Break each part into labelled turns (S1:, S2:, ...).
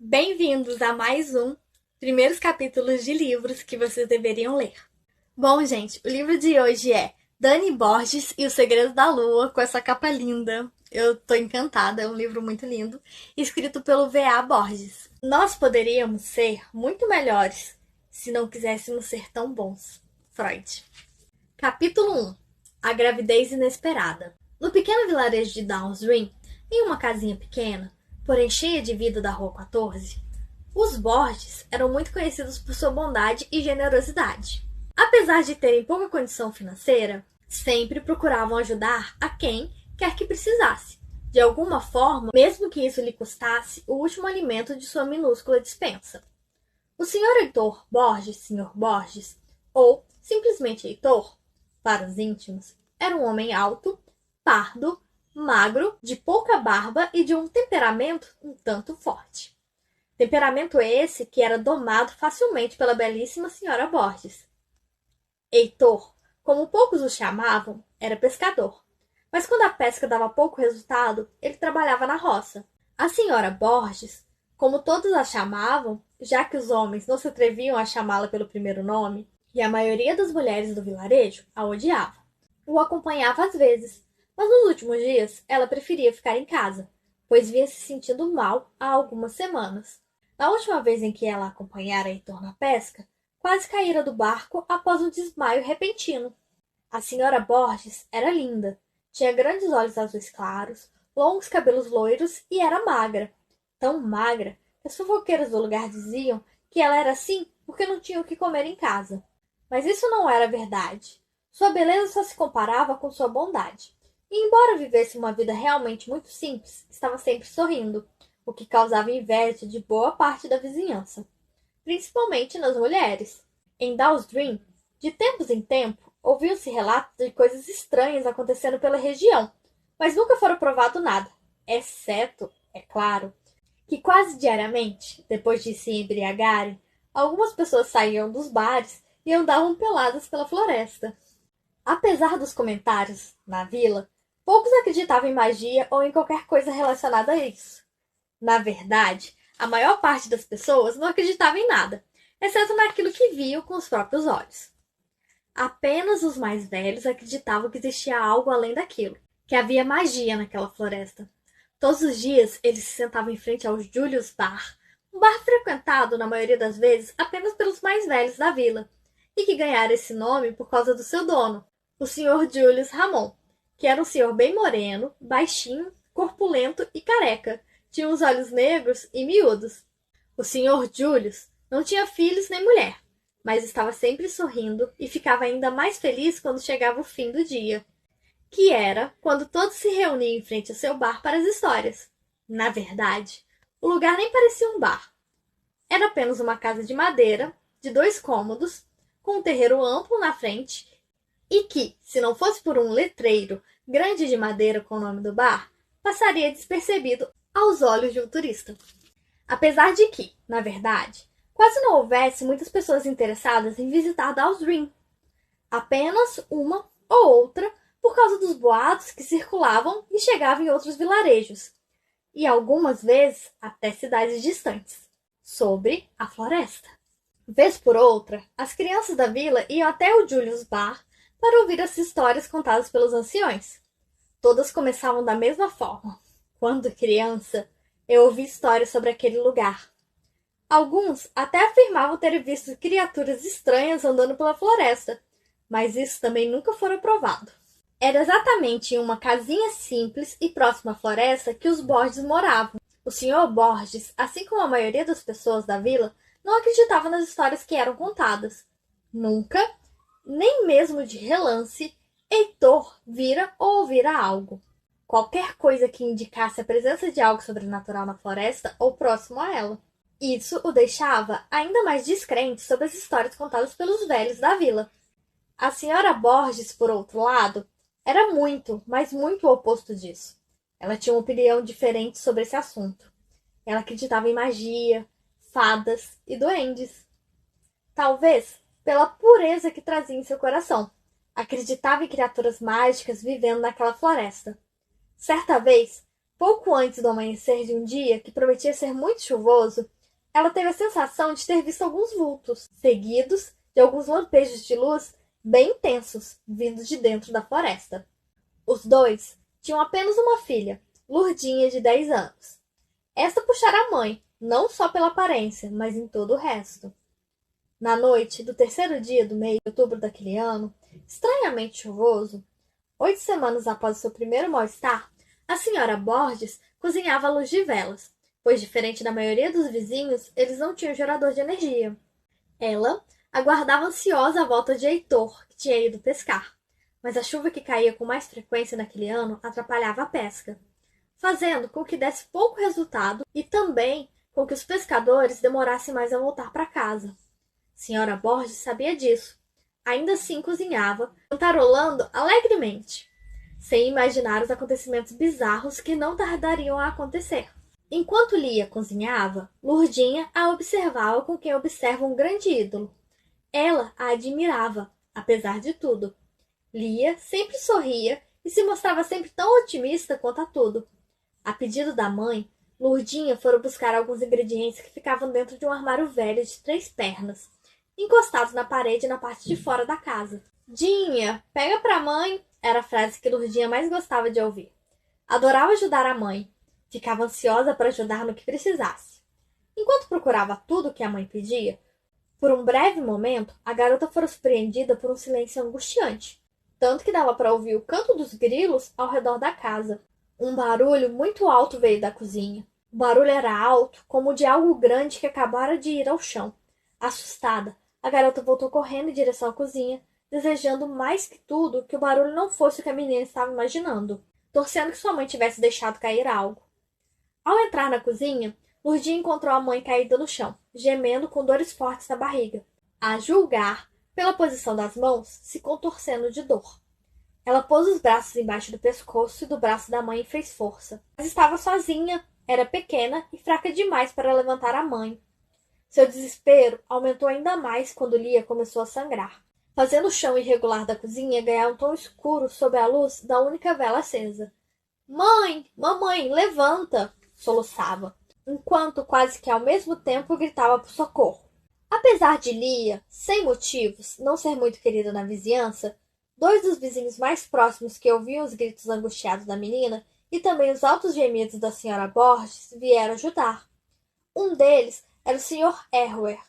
S1: Bem-vindos a mais um Primeiros Capítulos de Livros que vocês deveriam ler. Bom, gente, o livro de hoje é Dani Borges e o Segredo da Lua, com essa capa linda. Eu tô encantada, é um livro muito lindo, escrito pelo V.A. Borges. Nós poderíamos ser muito melhores se não quiséssemos ser tão bons. Freud. Capítulo 1. A gravidez inesperada. No pequeno vilarejo de Downsgreen, em uma casinha pequena, porém cheia de vida da Rua 14, os Borges eram muito conhecidos por sua bondade e generosidade. Apesar de terem pouca condição financeira, sempre procuravam ajudar a quem quer que precisasse, de alguma forma, mesmo que isso lhe custasse o último alimento de sua minúscula despensa. O Sr. Heitor Borges, Sr. Borges, ou simplesmente Heitor, para os íntimos, era um homem alto, pardo, magro, de pouca barba e de um temperamento um tanto forte. Temperamento esse que era domado facilmente pela belíssima senhora Borges. Heitor, como poucos o chamavam, era pescador, mas quando a pesca dava pouco resultado, ele trabalhava na roça. A senhora Borges, como todos a chamavam, já que os homens não se atreviam a chamá-la pelo primeiro nome, e a maioria das mulheres do vilarejo a odiava. O acompanhava às vezes, mas nos últimos dias ela preferia ficar em casa, pois vinha se sentindo mal há algumas semanas. Na última vez em que ela acompanhara Heitor na pesca, quase caíra do barco após um desmaio repentino. A senhora Borges era linda, tinha grandes olhos azuis claros, longos cabelos loiros e era magra, tão magra que as fofoqueiras do lugar diziam que ela era assim porque não tinha o que comer em casa. Mas isso não era verdade. Sua beleza só se comparava com sua bondade. E embora vivesse uma vida realmente muito simples, estava sempre sorrindo, o que causava inveja de boa parte da vizinhança, principalmente nas mulheres. Em Downsgreen, de tempos em tempo, ouviam-se relatos de coisas estranhas acontecendo pela região, mas nunca fora provado nada, exceto, é claro, que quase diariamente, depois de se embriagarem, algumas pessoas saíam dos bares e andavam peladas pela floresta. Apesar dos comentários na vila, poucos acreditavam em magia ou em qualquer coisa relacionada a isso. Na verdade, a maior parte das pessoas não acreditava em nada, exceto naquilo que viam com os próprios olhos. Apenas os mais velhos acreditavam que existia algo além daquilo, que havia magia naquela floresta. Todos os dias eles se sentavam em frente ao Julius Bar, um bar frequentado, na maioria das vezes, apenas pelos mais velhos da vila, e que ganhara esse nome por causa do seu dono, o Sr. Julius Ramon, que era um senhor bem moreno, baixinho, corpulento e careca. Tinha os olhos negros e miúdos. O Sr. Julius não tinha filhos nem mulher, mas estava sempre sorrindo e ficava ainda mais feliz quando chegava o fim do dia, que era quando todos se reuniam em frente ao seu bar para as histórias. Na verdade, o lugar nem parecia um bar. Era apenas uma casa de madeira, de 2 cômodos, com um terreiro amplo na frente, e que, se não fosse por um letreiro grande de madeira com o nome do bar, passaria despercebido aos olhos de um turista. Apesar de que, na verdade, quase não houvesse muitas pessoas interessadas em visitar Downsgreen. Apenas uma ou outra por causa dos boatos que circulavam e chegavam em outros vilarejos, e algumas vezes até cidades distantes, sobre a floresta. Vez por outra, as crianças da vila iam até o Julius Bar para ouvir as histórias contadas pelos anciões. Todas começavam da mesma forma. Quando criança, eu ouvi histórias sobre aquele lugar. Alguns até afirmavam terem visto criaturas estranhas andando pela floresta, mas isso também nunca foi provado. Era exatamente em uma casinha simples e próxima à floresta que os Borges moravam. O Sr. Borges, assim como a maioria das pessoas da vila, não acreditava nas histórias que eram contadas. Nunca, nem mesmo de relance, Heitor vira ou ouvira algo. Qualquer coisa que indicasse a presença de algo sobrenatural na floresta ou próximo a ela. Isso o deixava ainda mais descrente sobre as histórias contadas pelos velhos da vila. A senhora Borges, por outro lado, era muito, mas muito o oposto disso. Ela tinha uma opinião diferente sobre esse assunto. Ela acreditava em magia, fadas e duendes. Talvez pela pureza que trazia em seu coração. Acreditava em criaturas mágicas vivendo naquela floresta. Certa vez, Pouco antes do amanhecer de um dia, que prometia ser muito chuvoso, ela teve a sensação de ter visto alguns vultos, seguidos de alguns lampejos de luz bem intensos, vindos de dentro da floresta. Os dois tinham apenas uma filha, Lurdinha, de 10 anos. Esta puxara a mãe, não só pela aparência, mas em todo o resto. Na noite do terceiro dia do mês de outubro daquele ano, estranhamente chuvoso, 8 semanas após o seu primeiro mal-estar, a senhora Borges cozinhava à luz de velas, pois, diferente da maioria dos vizinhos, eles não tinham gerador de energia. Ela aguardava ansiosa a volta de Heitor, que tinha ido pescar, mas a chuva que caía com mais frequência naquele ano atrapalhava a pesca, fazendo com que desse pouco resultado e também com que os pescadores demorassem mais a voltar para casa. Senhora Borges sabia disso. Ainda assim cozinhava, cantarolando alegremente, sem imaginar os acontecimentos bizarros que não tardariam a acontecer. Enquanto Lia cozinhava, Lurdinha a observava com quem observa um grande ídolo. Ela a admirava, apesar de tudo. Lia sempre sorria e se mostrava sempre tão otimista quanto a tudo. A pedido da mãe, Lurdinha fora buscar alguns ingredientes que ficavam dentro de um armário velho de 3 pernas, encostados na parede na parte de fora da casa. Dinha, pega pra mãe, era a frase que Lurdinha mais gostava de ouvir. Adorava ajudar a mãe. Ficava ansiosa para ajudar no que precisasse. Enquanto procurava tudo o que a mãe pedia, por um breve momento, a garota fora surpreendida por um silêncio angustiante, tanto que dava para ouvir o canto dos grilos ao redor da casa. Um barulho muito alto veio da cozinha. O barulho era alto, como o de algo grande que acabara de ir ao chão. Assustada, a garota voltou correndo em direção à cozinha, desejando mais que tudo que o barulho não fosse o que a menina estava imaginando, torcendo que sua mãe tivesse deixado cair algo. Ao entrar na cozinha, Lurdinha encontrou a mãe caída no chão, gemendo com dores fortes na barriga. A julgar, pela posição das mãos, se contorcendo de dor. Ela pôs os braços embaixo do pescoço e do braço da mãe e fez força. Mas estava sozinha, era pequena e fraca demais para levantar a mãe. Seu desespero aumentou ainda mais quando Lia começou a sangrar, fazendo o chão irregular da cozinha ganhar um tom escuro sob a luz da única vela acesa. Mãe! Mamãe, levanta! Soluçava, enquanto quase que ao mesmo tempo gritava por socorro. Apesar de Lia, sem motivos, não ser muito querida na vizinhança, 2 dos vizinhos mais próximos que ouviam os gritos angustiados da menina e também os altos gemidos da senhora Borges vieram ajudar. Um deles era o Sr. Erwer,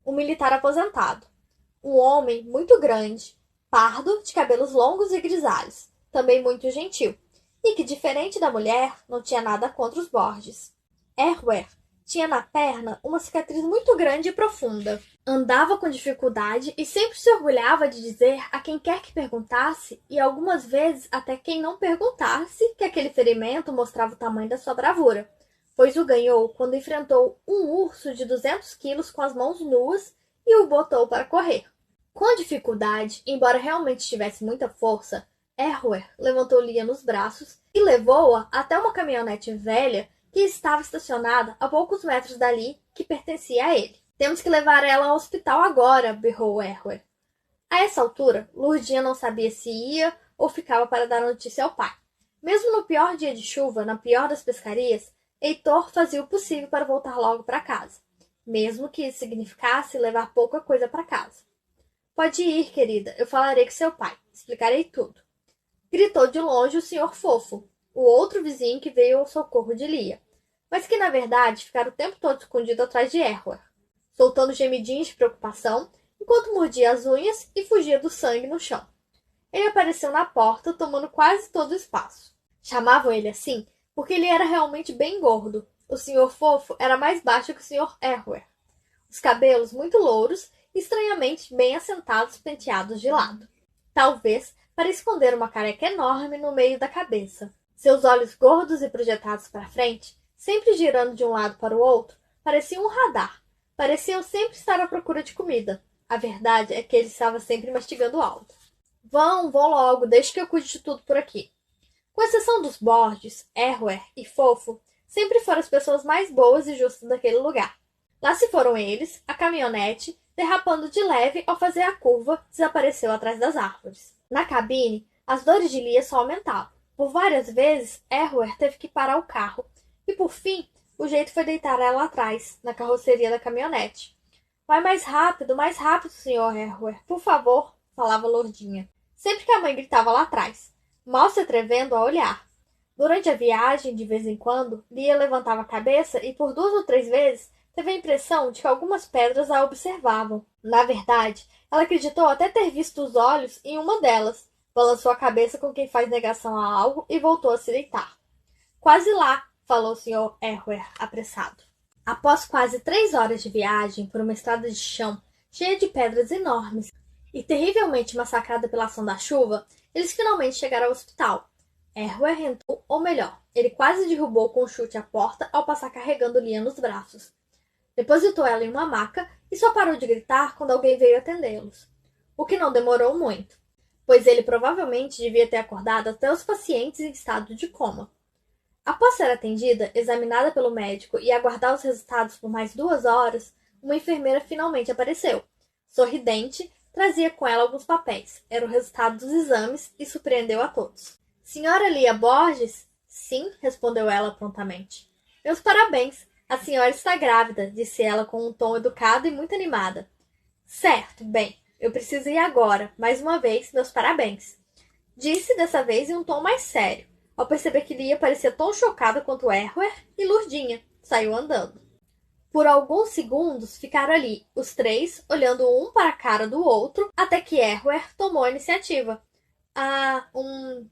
S1: um militar aposentado. Um homem muito grande, pardo, de cabelos longos e grisalhos, também muito gentil, e que, diferente da mulher, não tinha nada contra os Borges. Erwer tinha na perna uma cicatriz muito grande e profunda. Andava com dificuldade e sempre se orgulhava de dizer a quem quer que perguntasse, e algumas vezes até quem não perguntasse, que aquele ferimento mostrava o tamanho da sua bravura, pois o ganhou quando enfrentou um urso de 200 quilos com as mãos nuas e o botou para correr. Com dificuldade, embora realmente tivesse muita força, Erwer levantou Lia nos braços e levou-a até uma caminhonete velha que estava estacionada a poucos metros dali, que pertencia a ele. Temos que levar ela ao hospital agora, berrou Erwer. A essa altura, Lurdinha não sabia se ia ou ficava para dar notícia ao pai. Mesmo no pior dia de chuva, na pior das pescarias, Heitor fazia o possível para voltar logo para casa, mesmo que isso significasse levar pouca coisa para casa. Pode ir, querida, eu falarei com seu pai, explicarei tudo. Gritou de longe o senhor Fofo, o outro vizinho que veio ao socorro de Lia, mas que na verdade ficara o tempo todo escondido atrás de Erwer, soltando gemidinhos de preocupação enquanto mordia as unhas e fugia do sangue no chão. Ele apareceu na porta, tomando quase todo o espaço. Chamavam ele assim porque ele era realmente bem gordo. O senhor Fofo era mais baixo que o senhor Erwer. Os cabelos muito louros e estranhamente bem assentados, penteados de lado. Talvez para esconder uma careca enorme no meio da cabeça. Seus olhos gordos e projetados para frente, sempre girando de um lado para o outro, pareciam um radar. Pareciam sempre estar à procura de comida. A verdade é que ele estava sempre mastigando algo. Vão logo, deixe que eu cuide de tudo por aqui. Com exceção dos Borges, Erwer e Fofo, sempre foram as pessoas mais boas e justas daquele lugar. Lá se foram eles, a caminhonete, derrapando de leve ao fazer a curva, desapareceu atrás das árvores. Na cabine, as dores de Lia só aumentavam. Por várias vezes, Erroer teve que parar o carro, e por fim, o jeito foi deitar ela atrás, na carroceria da caminhonete. Vai mais rápido, senhor Erroer, por favor, falava Lourdinha, sempre que a mãe gritava lá atrás, mal se atrevendo a olhar. Durante a viagem, de vez em quando, Lia levantava a cabeça e por 2 ou 3 vezes teve a impressão de que algumas pedras a observavam. Na verdade, ela acreditou até ter visto os olhos em uma delas, balançou a cabeça com quem faz negação a algo e voltou a se deitar. Quase lá, falou o Sr. Erroer, apressado. Após quase 3 horas de viagem por uma estrada de chão cheia de pedras enormes e terrivelmente massacrada pela ação da chuva, eles finalmente chegaram ao hospital. Erroer entrou, ou melhor, ele quase derrubou com um chute a porta ao passar carregando Lia nos braços. Depositou ela em uma maca e só parou de gritar quando alguém veio atendê-los. O que não demorou muito, pois ele provavelmente devia ter acordado até os pacientes em estado de coma. Após ser atendida, examinada pelo médico e aguardar os resultados por mais 2 horas, uma enfermeira finalmente apareceu. Sorridente, trazia com ela alguns papéis. Era o resultado dos exames e surpreendeu a todos. Senhora Lia Borges? Sim, respondeu ela prontamente. Meus parabéns. A senhora está grávida, disse ela com um tom educado e muito animada. Certo, bem, eu preciso ir agora. Mais uma vez, meus parabéns. Disse dessa vez em um tom mais sério, ao perceber que Lia parecia tão chocada quanto Erroer e Lourdinha. Saiu andando. Por alguns segundos ficaram ali, os três, olhando um para a cara do outro, até que Erroer tomou a iniciativa.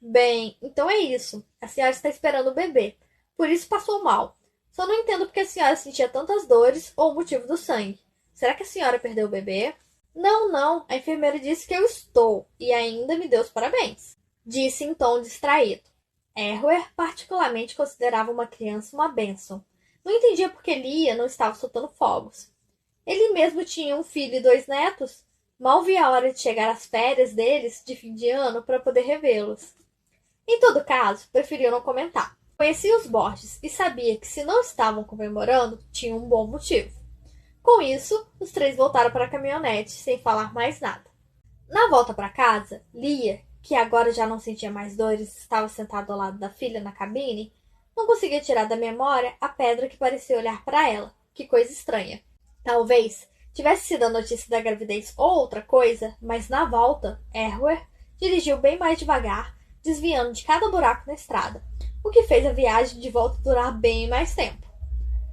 S1: Bem, então é isso. A senhora está esperando o bebê. Por isso passou mal. Só não entendo porque a senhora sentia tantas dores ou o motivo do sangue. Será que a senhora perdeu o bebê? Não. A enfermeira disse que eu estou e ainda me deu os parabéns. Disse em tom distraído. Erroer particularmente considerava uma criança uma bênção. Não entendia por que Lia não estava soltando fogos. Ele mesmo tinha um filho e 2 netos. Mal via a hora de chegar às férias deles de fim de ano para poder revê-los. Em todo caso, preferiu não comentar. Conhecia os Borges e sabia que se não estavam comemorando, tinham um bom motivo. Com isso, os 3 voltaram para a caminhonete, sem falar mais nada. Na volta para casa, Lia, que agora já não sentia mais dores, estava sentada ao lado da filha na cabine, não conseguia tirar da memória a pedra que parecia olhar para ela. Que coisa estranha. Talvez tivesse sido a notícia da gravidez ou outra coisa, mas na volta, Erroer dirigiu bem mais devagar, desviando de cada buraco na estrada, o que fez a viagem de volta durar bem mais tempo.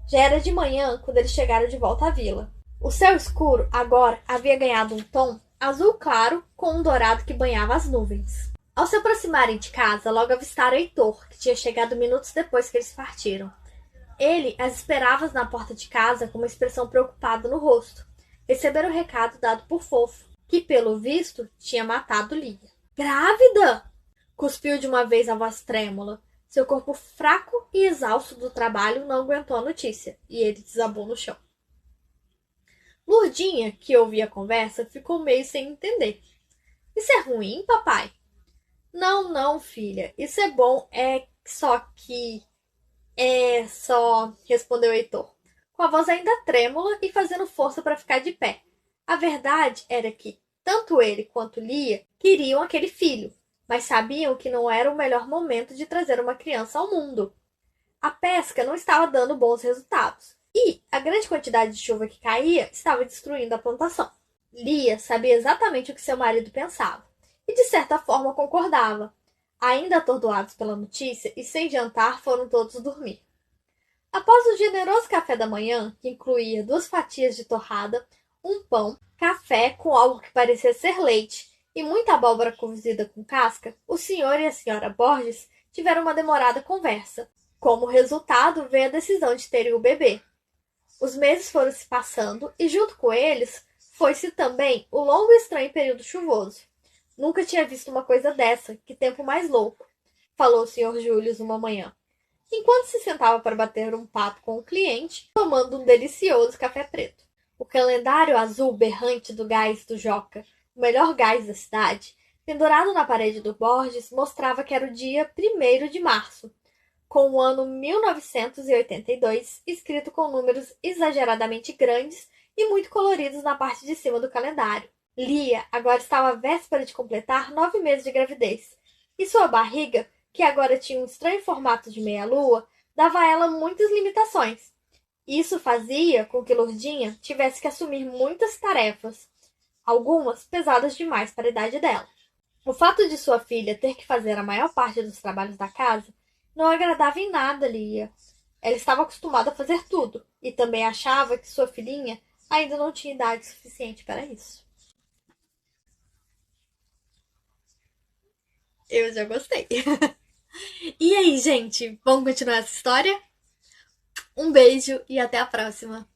S1: Já era de manhã quando eles chegaram de volta à vila. O céu escuro agora havia ganhado um tom azul claro com um dourado que banhava as nuvens. Ao se aproximarem de casa, logo avistaram Heitor, que tinha chegado minutos depois que eles partiram. Ele as esperava na porta de casa com uma expressão preocupada no rosto. Receberam o recado dado por Fofo, que, pelo visto, tinha matado Lia. Grávida! Cuspiu de uma vez a voz trêmula. Seu corpo fraco e exausto do trabalho não aguentou a notícia, e ele desabou no chão. Lourdinha, que ouvia a conversa, ficou meio sem entender. Isso é ruim, papai? Não, filha. Isso é bom, respondeu Heitor, com a voz ainda trêmula e fazendo força para ficar de pé. A verdade era que, tanto ele quanto Lia queriam aquele filho, mas sabiam que não era o melhor momento de trazer uma criança ao mundo. A pesca não estava dando bons resultados, e a grande quantidade de chuva que caía estava destruindo a plantação. Lia sabia exatamente o que seu marido pensava, e de certa forma concordava. Ainda atordoados pela notícia e sem jantar, foram todos dormir. Após o generoso café da manhã, que incluía 2 fatias de torrada, um pão, café com algo que parecia ser leite e muita abóbora cozida com casca, o senhor e a senhora Borges tiveram uma demorada conversa. Como resultado, veio a decisão de terem o bebê. Os meses foram se passando e, junto com eles, foi-se também o longo e estranho período chuvoso. Nunca tinha visto uma coisa dessa, que tempo mais louco, falou o Sr. Július uma manhã, enquanto se sentava para bater um papo com o cliente, tomando um delicioso café preto. O calendário azul berrante do gás do Joca, o melhor gás da cidade, pendurado na parede do Borges, mostrava que era o dia 1º de março, com o ano 1982 escrito com números exageradamente grandes e muito coloridos na parte de cima do calendário. Lia agora estava à véspera de completar 9 meses de gravidez, e sua barriga, que agora tinha um estranho formato de meia-lua, dava a ela muitas limitações. Isso fazia com que Lourdinha tivesse que assumir muitas tarefas, algumas pesadas demais para a idade dela. O fato de sua filha ter que fazer a maior parte dos trabalhos da casa não agradava em nada Lia. Ela estava acostumada a fazer tudo e também achava que sua filhinha ainda não tinha idade suficiente para isso. Eu já gostei. E aí, gente, vamos continuar essa história? Um beijo e até a próxima!